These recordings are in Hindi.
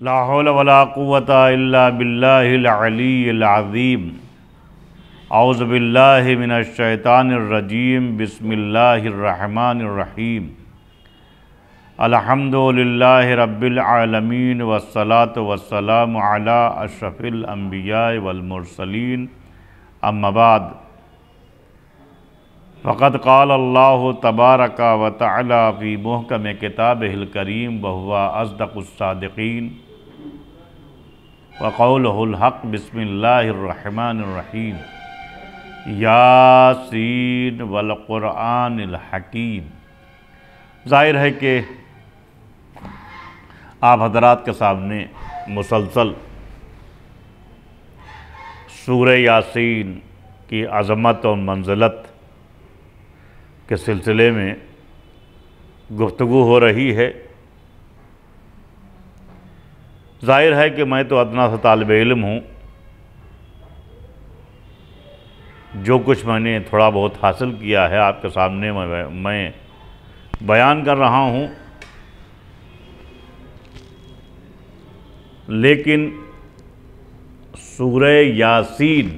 ला हौला वला कुव्वता इल्ला बिल्लाहिल अलिय्यिल अज़ीम। औज़ु बिल्लाहि मिनश शैतानिर रजीम। बिस्मिल्लाहिर रहमानिर रहीम। अल्हम्दुलिल्लाहि रब्बिल आलमीन वस्सलातु वस्सलामु अला अशरफिल अंबिया वल मुरसलीन। अम्मा बाद फ़क़द क़ाल अल्लाहु तबारक व तआला फ़ी मुहकम किताबिहिल करीम व हुवा अस्दक़ुस सादिक़ीन व क़ौलुहुल हक़। बिस्मिल्लाहिर रहमानिर रहीम। यासीन वल क़ुरआनिल हकीम। ज़ाहिर है कि आप हज़रात के सामने मुसलसल सूरह यासीन की अज़मत और मंज़िलत के सिलसिले में गुफ्तगू हो रही है। ज़ाहिर है कि मैं तो अदना सा तालिब इल्म हूँ। जो कुछ मैंने थोड़ा बहुत हासिल किया है आपके सामने मैं बयान कर रहा हूँ, लेकिन सूरह यासीन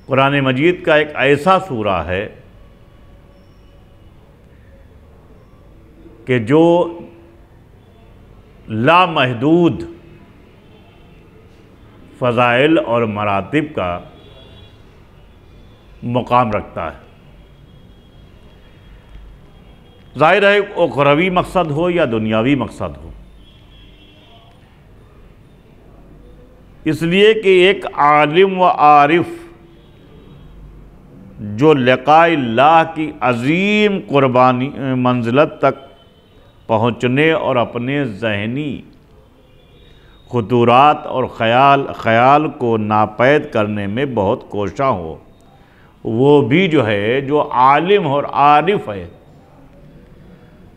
कुरान मजीद का एक ऐसा सूरा है कि जो लामहदूद फ़ज़ाइल और मरातिब का मुकाम रखता है। ज़ाहिर है उखरवी मकसद हो या दुनियावी मकसद हो, इसलिए कि एक आलिम व आरिफ जो लिक़ाइल्लाह की अज़ीम कुर्बानी मंज़िलत तक पहुँचने और अपने ज़हनी खुतूरात और ख़याल को नापैद करने में बहुत कोशा हो, वो भी जो है जो आलिम और आरिफ है,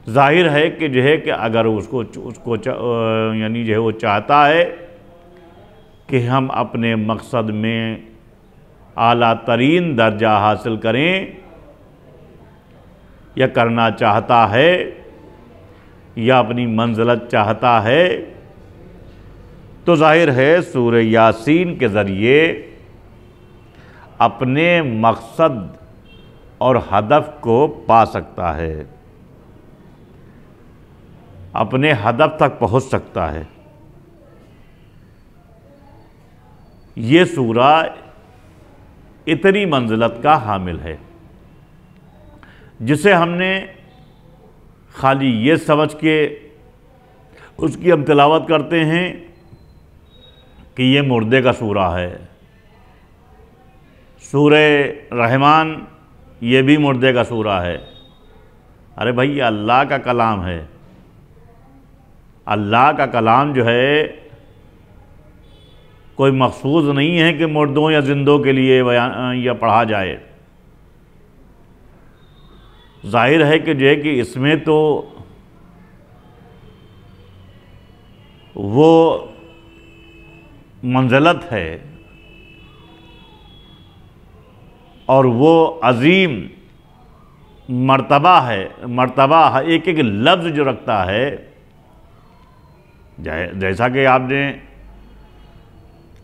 ज़ाहिर है कि जो है कि अगर उसको यानी जो है वो चाहता है कि हम अपने मकसद में आला तरीन दर्जा हासिल करें, या करना चाहता है या अपनी मंज़िलत चाहता है, तो ज़ाहिर है सूरह यासीन के ज़रिए अपने मकसद और हदफ को पा सकता है, अपने हदफ तक पहुँच सकता है। ये सूरा इतनी मंज़िलत का हामिल है, जिसे हमने खाली ये समझ के उसकी हम तिलावत करते हैं कि ये मुर्दे का सूरा है। सूरह रहमान ये भी मुर्दे का सूरा है। अरे भाई, ये अल्लाह का कलाम है। अल्लाह का कलाम जो है कोई मखसूस नहीं है कि मुर्दों या जिंदों के लिए बयान या पढ़ा जाए। जाहिर है कि जो है कि इसमें तो वो मंज़िलत है और वो अज़ीम मर्तबा है, एक एक लफ्ज़ जो रखता है। जैसा कि आपने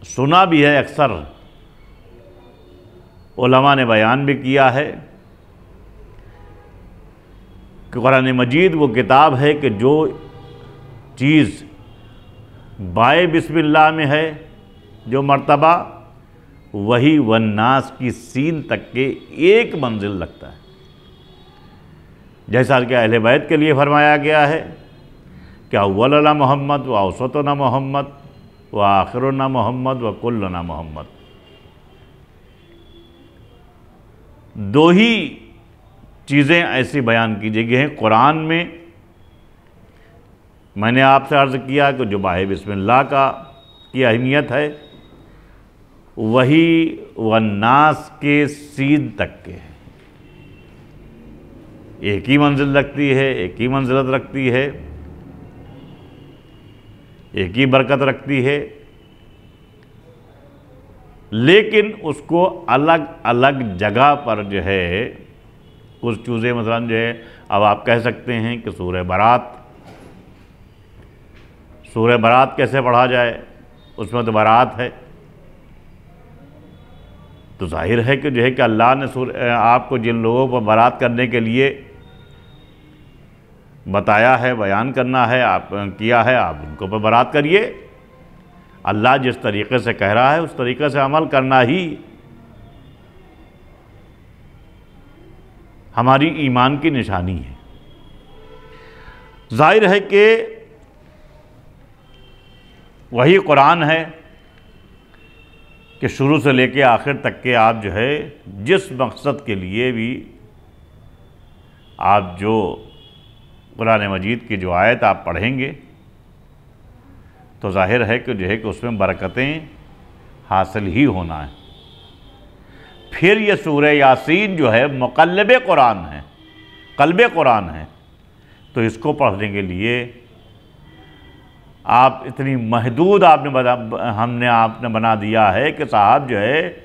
सुना भी है, अक्सर उलमा ने बयान भी किया है कि कुरान मजीद वो किताब है कि जो चीज़ बाए बिस्मिल्लाह में है, जो मर्तबा, वही वन्नास की सीन तक के एक मंजिल लगता है। जैसा कि अहले बैत के लिए फरमाया गया है कि अव्वलना मोहम्मद व औसतना मोहम्मद व आखिरना मोहम्मद व कुल्लना मोहम्मद। दो ही चीज़ें ऐसी बयान की गई हैं कुरान में। मैंने आपसे अर्ज़ किया कि जो बाहे बिस्मिल्लाह की अहमियत है, वही वन्नास के सीन तक के है। एक ही मंजिल लगती है, एक ही मंजिलत रखती है, एक ही बरकत रखती है, लेकिन उसको अलग अलग जगह पर जो है कुछ चीज़ें, मसलन जो है, अब आप कह सकते हैं कि सूरह बारात सूरह बरात कैसे पढ़ा जाए, उसमें तो बारात है। तो जाहिर है कि जो है कि अल्लाह ने आपको जिन लोगों पर बारात करने के लिए बताया है, बयान करना है, आप किया है, आप उनको पर बारात करिए। अल्लाह जिस तरीक़े से कह रहा है उस तरीक़े से अमल करना ही हमारी ईमान की निशानी है। जाहिर है कि वही कुरान है कि शुरू से लेके आखिर तक के आप जो है जिस मकसद के लिए भी आप जो कुरान मजीद की जो आयत आप पढ़ेंगे तो जाहिर है कि जो है कि उसमें बरकतें हासिल ही होना है। फिर ये सूरह यासीन जो है मुक़ल्लिब कुरान है, क़ल्ब कुरान है, तो इसको पढ़ने के लिए आप इतनी महदूद आपने बना दिया है कि साहब जो है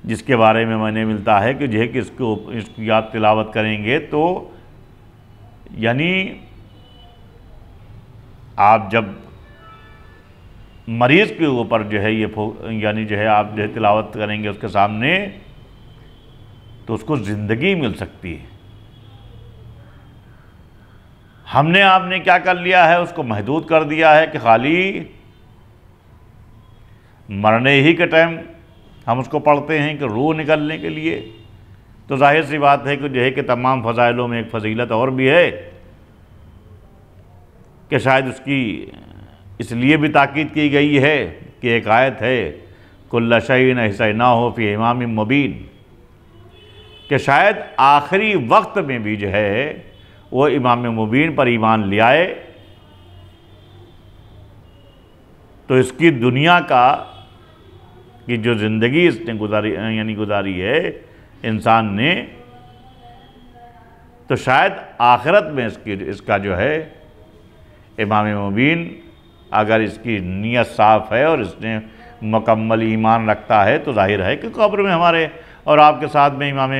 जिसके बारे में मैंने मिलता है कि जो है कि इसकी आप तिलावत करेंगे तो यानी आप जब मरीज़ के ऊपर जो है यानी जो है आप जो है तिलावत करेंगे उसके सामने तो उसको ज़िंदगी मिल सकती है। हमने आपने क्या कर लिया है, उसको महदूद कर दिया है कि खाली मरने ही के टाइम हम उसको पढ़ते हैं कि रूह निकलने के लिए। तो जाहिर सी बात है कि जो है कि तमाम फ़ज़ाइलों में एक फ़जीलत और भी है कि शायद उसकी इसलिए भी ताकीद की गई है कि एक आयत है कुल्ल शैइन अहसैनाहु फ़ी इमाम मुबीन, कि शायद आखिरी वक्त में भी जो है वो इमाम मुबीन पर ईमान ले आए तो इसकी दुनिया का की जो ज़िंदगी इसने गुजारी है इंसान ने, तो शायद आखिरत में इसका जो है इमाम मुबीन अगर इसकी नीयत साफ़ है और इसने मुकम्मल ईमान रखता है तो जाहिर है कि कब्र में हमारे और आपके साथ में इमाम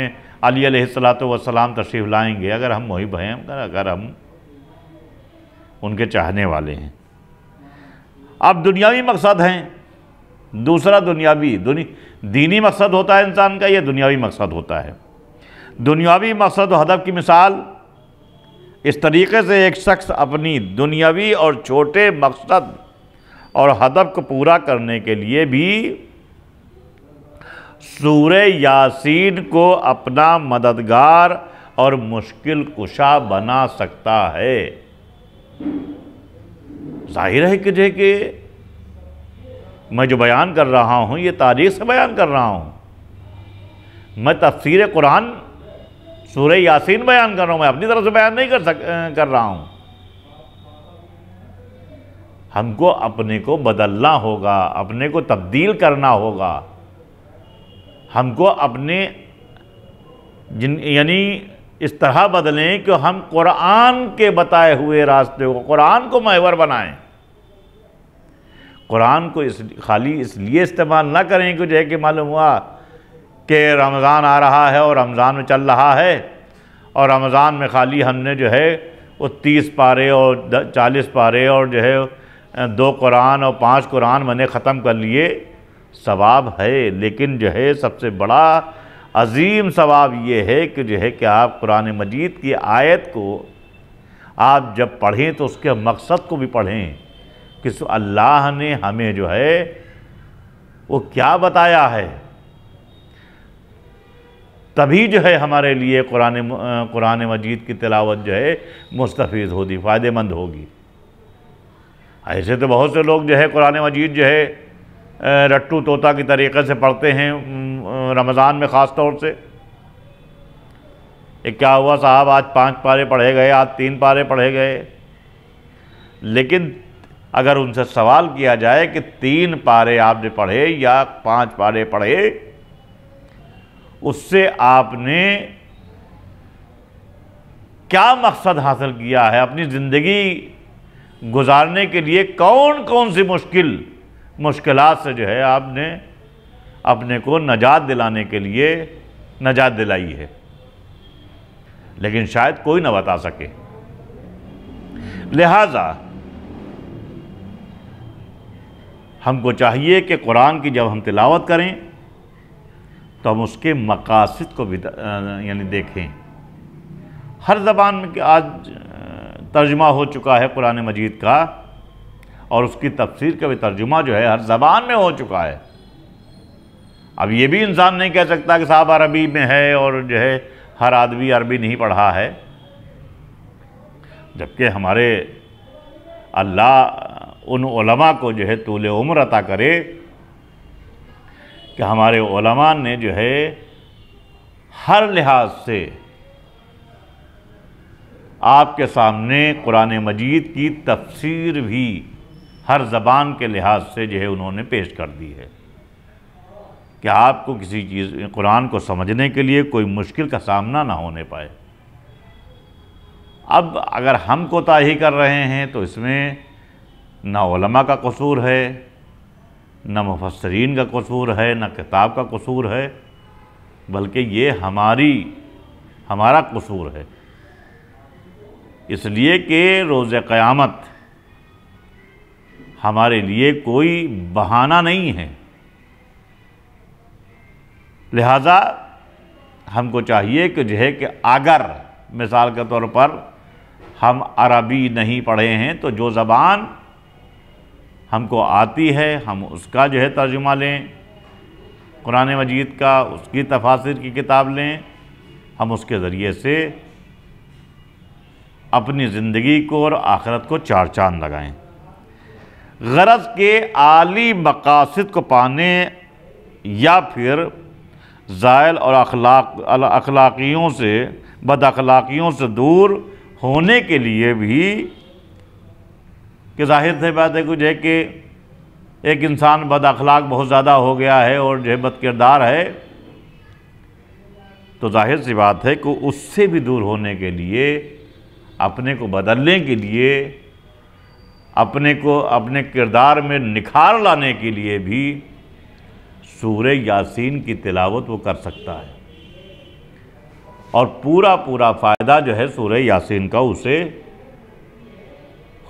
अली अलैहिस्सलातु वस्सलाम तशरीफ़ लाएंगे, अगर हम मुहिब हैं, अगर हम उनके चाहने वाले हैं। अब दुनियावी मकसद हैं, दूसरा दीनी मकसद होता है इंसान का, यह दुनियावी मकसद होता है। दुनियावी मकसद और हदफ की मिसाल इस तरीक़े से एक शख्स अपनी दुनियावी और छोटे मकसद और हदफ को पूरा करने के लिए भी सूरह यासीन को अपना मददगार और मुश्किल कुशा बना सकता है। जाहिर है कि मैं जो बयान कर रहा हूँ ये तारीख़ से बयान कर रहा हूँ, मैं तफसीर कुरान सूरह यासीन बयान कर रहा हूँ, मैं अपनी तरफ से बयान नहीं कर रहा हूँ। हमको अपने को बदलना होगा, अपने को तब्दील करना होगा, हमको अपने यानी इस तरह बदलें कि हम कुरान के बताए हुए रास्ते को, कुरान को महवर बनाएं। कुरान को खाली इसलिए इस्तेमाल ना करें कि जो है कि मालूम हुआ कि रमज़ान आ रहा है और रमज़ान में चल रहा है और रमज़ान में खाली हमने जो है वो 30 पारे और 40 पारे और जो है 2 कुरान और 5 कुरान मैंने ख़त्म कर लिए। सवाब है, लेकिन जो है सबसे बड़ा अजीम सवाब ये है कि जो है कि आप कुरान मजीद की आयत को आप जब पढ़ें तो उसके मकसद को भी पढ़ें कि अल्लाह ने हमें जो है वो क्या बताया है, तभी जो है हमारे लिए कुरान मजीद की तिलावत जो है मुस्तफ़ीद होगी, फ़ायदेमंद होगी। ऐसे तो बहुत से लोग जो है कुरान मजीद जो है रट्टू तोता की तरीक़े से पढ़ते हैं रमज़ान में ख़ास तौर से। एक क्या हुआ साहब, आज 5 पारे पढ़े गए, आज 3 पारे पढ़े गए, लेकिन अगर उनसे सवाल किया जाए कि 3 पारे आपने पढ़े या 5 पारे पढ़े, उससे आपने क्या मकसद हासिल किया है, अपनी ज़िंदगी गुजारने के लिए कौन कौन सी मुश्किलात से जो है आपने अपने को नजात दिलाने के लिए नजात दिलाई है, लेकिन शायद कोई ना बता सके। लिहाजा हमको चाहिए कि कुरान की जब हम तिलावत करें तो हम उसके मकासद को भी यानी देखें। हर ज़बान में आज तर्जुमा हो चुका है कुरान मजीद का, और उसकी तफसीर का भी तर्जुमा जो है हर ज़बान में हो चुका है। अब ये भी इंसान नहीं कह सकता कि साहब अरबी में है और जो है हर आदमी अरबी नहीं पढ़ा है, जबकि हमारे अल्लाह उन उलमा को जो है तूल उम्र अता करे कि हमारे उलमा ने जो है हर लिहाज से आपके सामने कुरान मजीद की तफसीर भी हर ज़बान के लिहाज से जो है उन्होंने पेश कर दी है कि आपको किसी चीज़ कुरान को समझने के लिए कोई मुश्किल का सामना ना होने पाए। अब अगर हम कोताही कर रहे हैं तो इसमें न उलमा का कसूर है, न मुफस्सरीन का कसूर है, न किताब का कसूर है, बल्कि ये हमारा कसूर है। इसलिए कि रोज़े क़यामत हमारे लिए कोई बहाना नहीं है। लिहाजा हमको चाहिए कि जो है कि अगर मिसाल के तौर पर हम अरबी नहीं पढ़े हैं तो जो ज़बान हमको आती है हम उसका जो है तर्जुमा लें, कुरान मजीद का, उसकी तफासिर की किताब लें, हम उसके ज़रिए से अपनी ज़िंदगी को और आखिरत को चार चांद लगाएं। गरज के आली मकासद को पाने या फिर ज़ाइल और अखलाकियों से बदअखलाकियों से दूर होने के लिए भी, कि जाहिर सी बात है कुछ है कि एक इंसान बदअखलाक बहुत ज़्यादा हो गया है और जो है बदकिरदार है, तो जाहिर सी बात है कि उससे भी दूर होने के लिए, अपने को बदलने के लिए, अपने को अपने किरदार में निखार लाने के लिए भी सूरे यासीन की तिलावत वो कर सकता है, और पूरा फ़ायदा जो है सूरे यासीन का उसे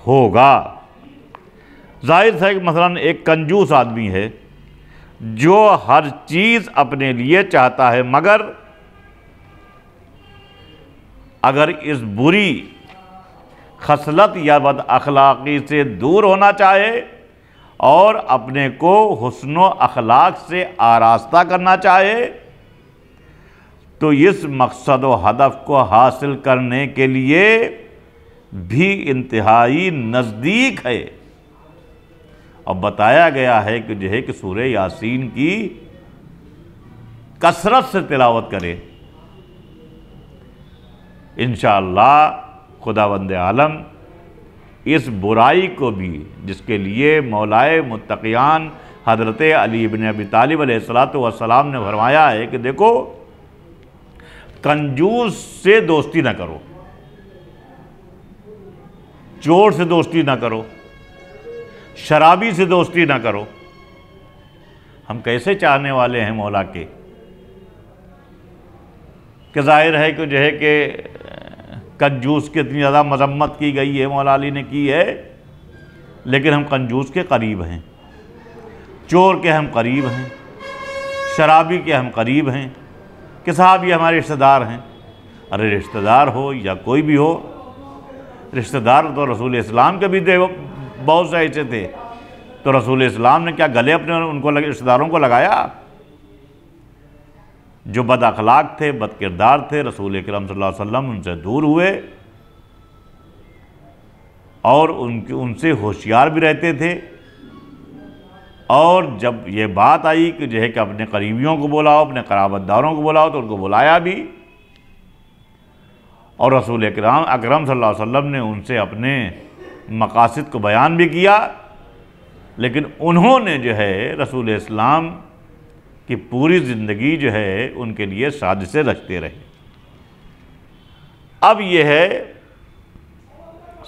होगा। जाहिर है कि मसलन एक कंजूस आदमी है जो हर चीज़ अपने लिए चाहता है, मगर अगर इस बुरी खसलत या बद अखलाक़ी से दूर होना चाहे और अपने को हुस्न अखलाक से आरास्ता करना चाहे, तो इस मकसद व हदफ को हासिल करने के लिए भी इंतहाई नज़दीक है। अब बताया गया है कि जो है कि सूरह यासीन की कसरत से तिलावत करे, इंशाअल्लाह खुदावंद आलम इस बुराई को भी, जिसके लिए मौलाए मुत्तक़ियान हज़रत अली इब्न अबी तालिब अलैहिस्सलातु वस्सलाम ने फरमाया है कि देखो, कंजूस से दोस्ती ना करो, चोर से दोस्ती ना करो, शराबी से दोस्ती ना करो। हम कैसे चाहने वाले हैं मौला के, कि जाहिर है कि जो है कि कंजूस की इतनी ज़्यादा मजम्मत की गई है, मौला अली ने की है, लेकिन हम कंजूस के करीब हैं, चोर के हम करीब हैं, शराबी के हम करीब हैं, कि साहब ये हमारे रिश्तेदार हैं। अरे रिश्तेदार हो या कोई भी हो, रिश्तेदार तो रसूल इस्लाम के भी थे, बहुत से ऐसे थे, तो रसूल इस्लाम ने क्या गले अपने उनको रिश्तेदारों को लगाया? जो बद अखलाक थे, बद किरदार थे, रसूल अकरम सल्लल्लाहु अलैहि वसल्लम उनसे दूर हुए और उनसे होशियार भी रहते थे। और जब ये बात आई कि जो है कि अपने करीबियों को बुलाओ, अपने क़राबतदारों को बुलाओ, तो उनको बुलाया भी, और रसूल अकरम सल्लल्लाहु अलैहि वसल्लम ने उनसे अपने मकासद को बयान भी किया, लेकिन उन्होंने जो है रसूल इस्लाम की पूरी ज़िंदगी जो है उनके लिए साजिशें रचते रहे। अब यह है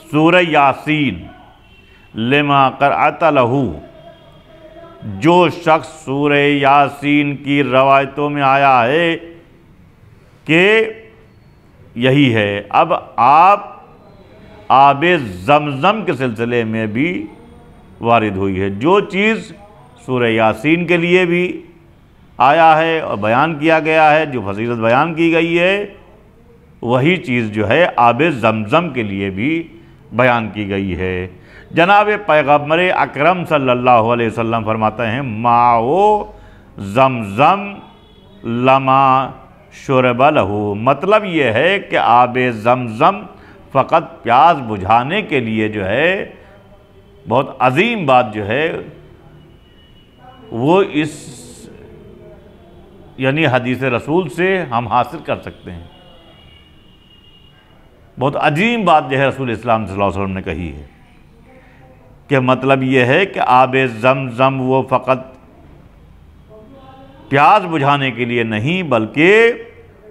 सूरह यासीन, लिमा क़रअत लहू, जो शख्स सूरह यासीन की रवायतों में आया है कि यही है। अब आप आबे ज़मज़म के सिलसिले में भी वारिद हुई है। जो चीज़ सूरह यासीन के लिए भी आया है और बयान किया गया है, जो फजीलत बयान की गई है, वही चीज़ जो है आब ज़मज़म के लिए भी बयान की गई है। जनाब पैगम्बर अकरम सल्लल्लाहु अलैहि वसल्लम फरमाते हैं, माओ ज़मज़म लमा शुरब लहू। मतलब ये है कि आब ज़मज़म फ़कत प्यास बुझाने के लिए जो है, बहुत अजीम बात जो है वो इस यानी हदीस रसूल से हम हासिल कर सकते हैं। बहुत अजीम बात जो है रसूल इस्लाम सल्लल्लाहु अलैहि वसल्लम ने कही है कि मतलब ये है कि आब ज़मज़म वो फ़कत प्यास बुझाने के लिए नहीं, बल्कि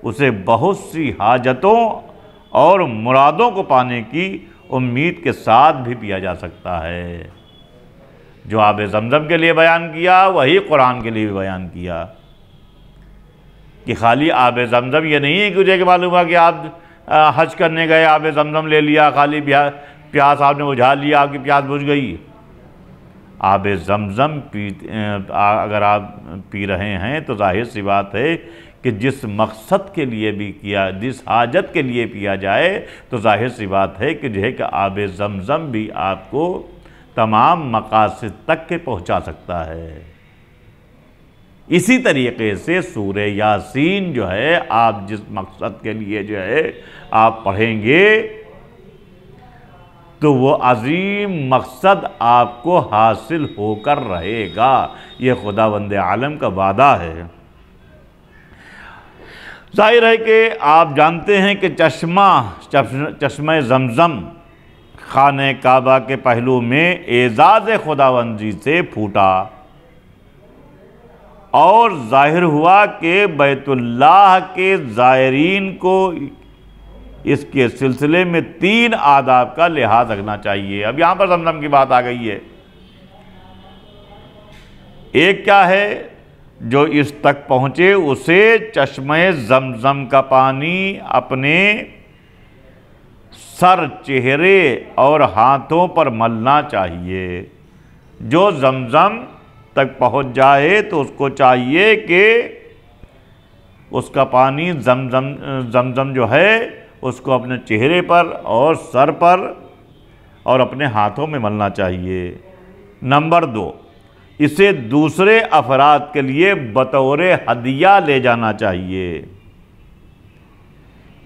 उसे बहुत सी हाजतों और मुरादों को पाने की उम्मीद के साथ भी पिया जा सकता है। जो आब ज़मज़म के लिए बयान किया वही कुरान के लिए भी बयान किया कि खाली आब ज़मज़म ये नहीं है कि मुझे मालूम हुआ कि आप हज करने गए, आब ज़मज़म ले लिया, खाली प्यास आपने बुझा लिया, आपकी प्यास बुझ गई। आब ज़मज़म अगर आप पी रहे हैं तो जाहिर सी बात है कि जिस मकसद के लिए भी किया, जिस हाजत के लिए पिया जाए, तो जाहिर सी बात है कि जो है कि आब ज़मज़म भी आपको तमाम मकासद तक के पहुंचा सकता है। इसी तरीके से सूरह यासीन जो है, आप जिस मकसद के लिए जो है आप पढ़ेंगे तो वो अजीम मकसद आपको हासिल होकर रहेगा। ये खुदावंद आलम का वादा है। जाहिर है कि आप जानते हैं कि चश्मा ज़मज़म खाने काबा के पहलू में एजाज़ खुदावंदी से फूटा और जाहिर हुआ कि बैतुल्लाह के ज़ायरीन को इसके सिलसिले में 3 आदाब का लिहाज रखना चाहिए। अब यहाँ पर ज़मज़म की बात आ गई है। एक क्या है, जो इस तक पहुँचे उसे चश्मे ज़मज़म का पानी अपने सर, चेहरे और हाथों पर मलना चाहिए। जो ज़मज़म तक पहुँच जाए तो उसको चाहिए कि उसका पानी ज़मज़म जो है उसको अपने चेहरे पर और सर पर और अपने हाथों में मलना चाहिए। नंबर 2, इसे दूसरे अफराद के लिए बतौर हदिया ले जाना चाहिए,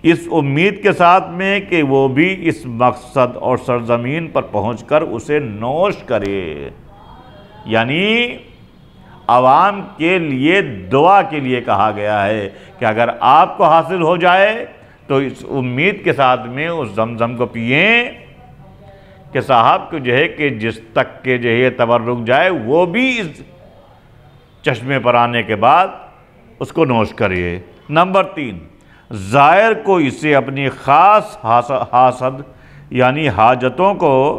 इस उम्मीद के साथ में कि वो भी इस मकसद और सरजमीन पर पहुंचकर उसे नोश करे। यानी आवाम के लिए दुआ के लिए कहा गया है कि अगर आपको हासिल हो जाए तो इस उम्मीद के साथ में उस ज़मज़म को पिए कि साहब को जो है कि जिस तक के जो है तबर्रुक जाए वो भी इस चश्मे पर आने के बाद उसको नोश करिए। नंबर 3, ज़ायर को इसे अपनी ख़ास हासद यानी हाजतों को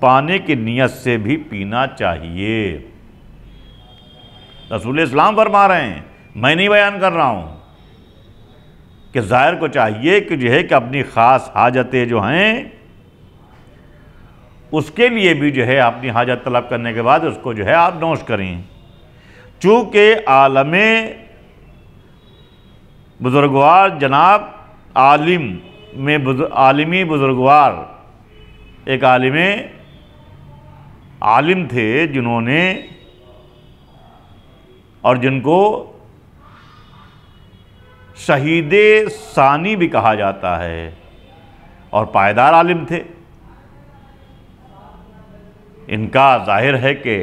पाने की नीयत से भी पीना चाहिए। रसूल इस्लाम फरमा रहे हैं, मैं नहीं बयान कर रहा हूँ, कि ज़ाहिर को चाहिए कि जो है कि अपनी ख़ास हाजतें जो हैं उसके लिए भी जो है अपनी हाजत तलब करने के बाद उसको जो है आप नोश करें। चूँकि आलमे बुज़ुर्गवार जनाब आलिमी बुज़ुर्गवार एक आलिम थे जिन्होंने और जिनको शहीदे सानी भी कहा जाता है और पायदार आलिम थे। इनका जाहिर है कि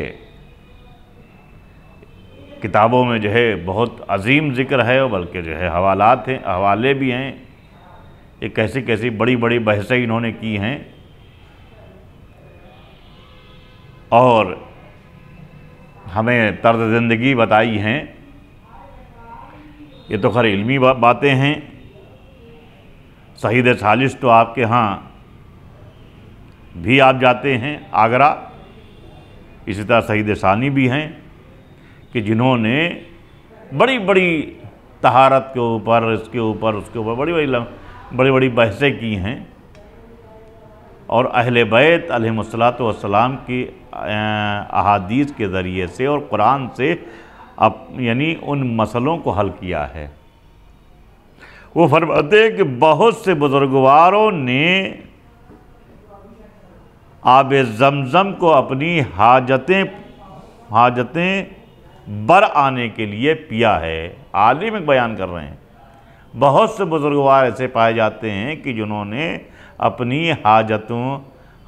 किताबों में जो है बहुत अजीम ज़िक्र है और बल्कि जो है हवालात हैं, हवाले भी हैं। ये कैसी कैसी बड़ी बड़ी बहसें इन्होंने की हैं और हमें तर्ज़ ज़िंदगी बताई हैं। ये तो खैर इल्मी बातें हैं। शहीद सालिस तो आपके यहाँ भी आप जाते हैं आगरा, इसी तरह शहीद सानी भी हैं कि जिन्होंने बड़ी बड़ी तहारत के ऊपर, इसके ऊपर, उसके ऊपर बड़ी बड़ी बहसें की हैं। और अहले बैत अलैहिमुस्सलातु वस्सलाम की अहादीस के ज़रिए से और कुरान से यानी उन मसलों को हल किया है। वो फरमाते हैं कि बहुत से बुजुर्गवारों ने आब ज़मज़म को अपनी हाजतें बर आने के लिए पिया है। आलिम बयान कर रहे हैं, बहुत से बुजुर्गवार ऐसे पाए जाते हैं कि जिन्होंने अपनी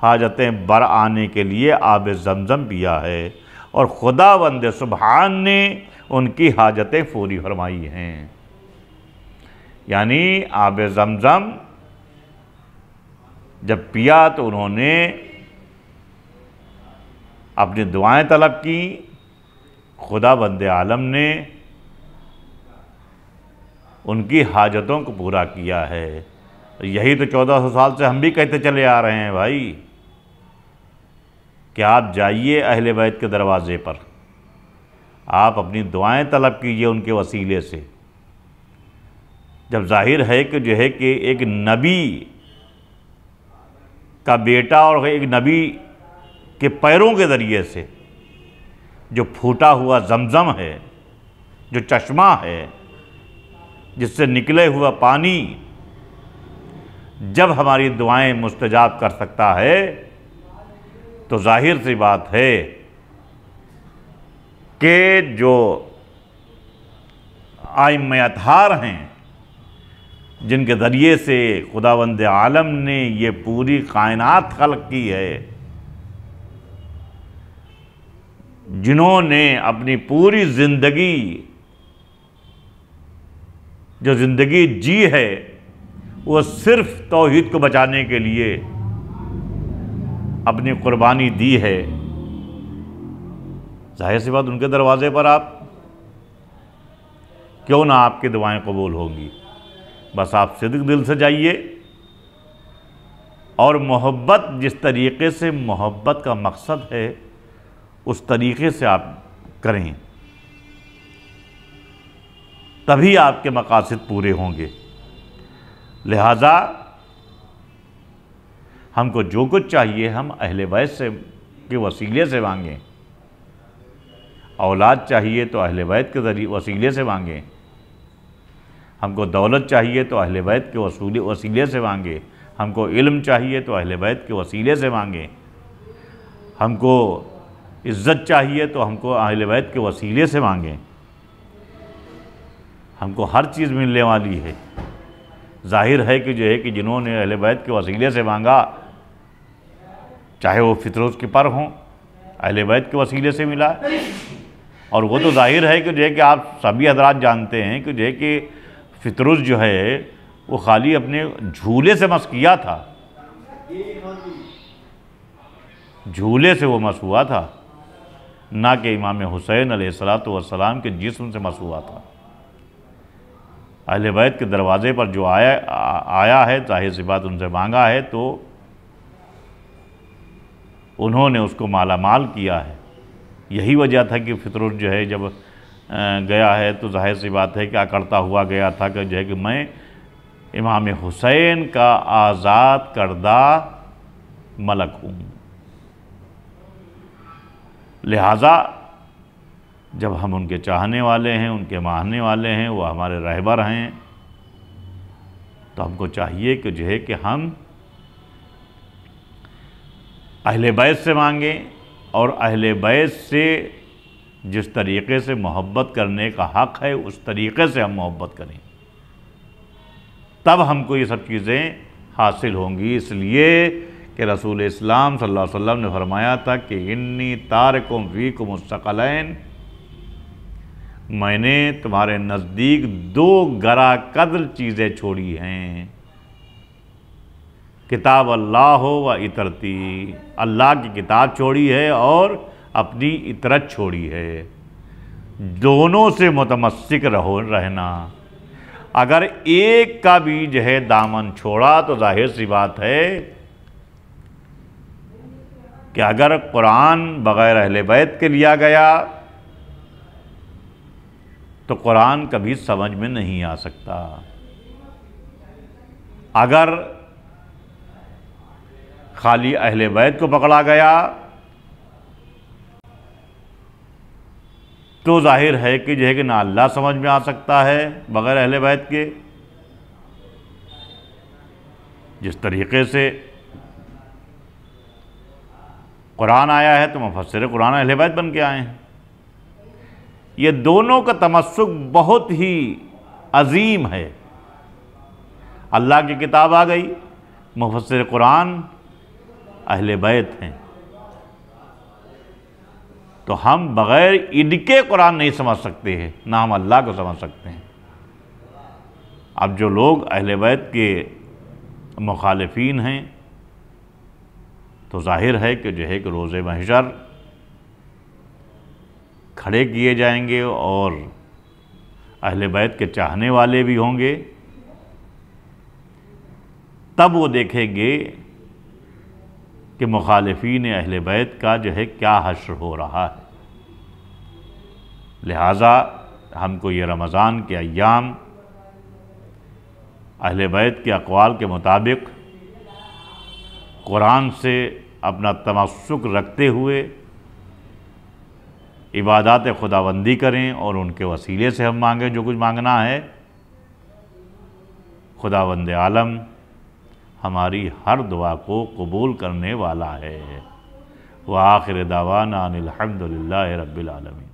हाजतें बर आने के लिए आब ज़मज़म पिया है और खुदावंद सुब्हान ने उनकी हाजतें पूरी फरमाई हैं। यानी आब ज़मज़म जब पिया तो उन्होंने अपनी दुआएं तलब की, खुदावंद आलम ने उनकी हाजतों को पूरा किया है। यही तो 1400 साल से हम भी कहते चले आ रहे हैं भाई कि आप जाइए अहले बैत के दरवाज़े पर, आप अपनी दुआएं तलब कीजिए उनके वसीले से। जब जाहिर है कि जो है कि एक नबी का बेटा और एक नबी के पैरों के ज़रिए से जो फूटा हुआ ज़मज़म है, जो चश्मा है जिससे निकले हुआ पानी जब हमारी दुआएं मुस्तजाब कर सकता है, तो जाहिर सी बात है कि जो आइम्मे अतहार हैं जिनके ज़रिए से खुदावंद आलम ने ये पूरी कायनात खल्क़ की है, जिन्होंने अपनी पूरी ज़िंदगी जो ज़िंदगी जी है वो सिर्फ तौहीद को बचाने के लिए अपनी कुर्बानी दी है, जाहिर सी बात उनके दरवाज़े पर आप क्यों ना आपकी दुआएं कबूल होंगी। बस आप सिद्क दिल से जाइए और मोहब्बत, जिस तरीक़े से मोहब्बत का मकसद है उस तरीक़े से आप करें, तभी आपके मकासद पूरे होंगे। लिहाजा हमको जो कुछ चाहिए हम अहले बैत से के वसीले से मांगें। औलाद चाहिए तो अहले बैत के वसीले से मांगें, हमको दौलत चाहिए तो अहले बैत के वसीले से मांगें, हमको इल्म चाहिए तो अहले बैत के वसीले से मांगें, हमको इज़्ज़त चाहिए तो हमको अहले बैत के वसीले से मांगें। हमको हर चीज़ मिलने वाली है। जाहिर है कि जो है कि जिन्होंने अहले बैत के वसीले से मांगा, चाहे वो फितरोज़ के पर हों, अहले बैत के वसीले से मिला। और वो तो जाहिर है कि जो है कि आप सभी हज़रात जानते हैं कि जो है कि फितरोज़ जो है वो खाली अपने झूले से मस किया था, झूले से वो मस हुआ था, ना कि इमाम हुसैन अलैहिस्सलातु वस्सलाम के जिस्म से मस हुआ था। अहले बैत के दरवाज़े पर जो आया है, जाहिर सी बात उनसे मांगा है तो उन्होंने उसको माला माल किया है। यही वजह था कि फितरोज़ जो है जब गया है तो जाहिर सी बात है क्या करता हुआ गया था कि जो है कि मैं इमाम हुसैन का आज़ाद करदा मलक हूँ। लिहाजा जब हम उनके चाहने वाले हैं, उनके मानने वाले हैं, वो हमारे रहबर हैं, तो हमको चाहिए कि जो है कि हम अहले बैत से मांगें और अहले बैत से जिस तरीक़े से मोहब्बत करने का हक़ है उस तरीक़े से हम मोहब्बत करें, तब हमको ये सब चीज़ें हासिल होंगी। इसलिए कि रसूल इस्लाम सल्लल्लाहु अलैहि वसल्लम ने फरमाया था कि इन्नी तारिकुम फ़ीकुम मुस्तक़लैन, मैंने तुम्हारे नज़दीक दो गरा कद्र चीज़ें छोड़ी हैं, किताब अल्लाह हो व इतरती, अल्लाह की किताब छोड़ी है और अपनी इतरत छोड़ी है। दोनों से मुतमस्सिक रहना। अगर एक का भी जो है दामन छोड़ा तो जाहिर सी बात है कि अगर कुरान बग़ैर अहले बैत के लिया गया तो कुरान कभी समझ में नहीं आ सकता। अगर खाली अहले बैत को पकड़ा गया तो जाहिर है कि जो है कि ना अल्लाह समझ में आ सकता है बग़ैर अहले बैत के। जिस तरीक़े से कुरान आया है तो मुफस्सिर कुरान अहले बैत बन के आए हैं। ये दोनों का तमस्सुक बहुत ही अजीम है। अल्लाह की किताब आ गई, मुफस्सिर कुरान अहले बैत हैं, तो हम बग़ैर इनके कुरान नहीं समझ सकते हैं, ना हम अल्लाह को समझ सकते हैं। अब जो लोग अहले बैत के मुखालिफीन हैं तो जाहिर है कि जो है कि रोज़े महशर खड़े किए जाएंगे और अहले बैत के चाहने वाले भी होंगे, तब वो देखेंगे कि मुखालिफीन अहले बैत का जो है क्या हश्र हो रहा है। लिहाजा हमको ये रमज़ान के अय्याम अहले बैत के अक़वाल के मुताबिक कुरान से अपना तमस्सुक रखते हुए इबादत खुदाबंदी करें और उनके वसीले से हम मांगें जो कुछ मांगना है। खुदावंद आलम हमारी हर दुआ को कबूल करने वाला है। व आखिर दावाना अनिल हम्दुलिल्लाहि रब्बिल आलमीन।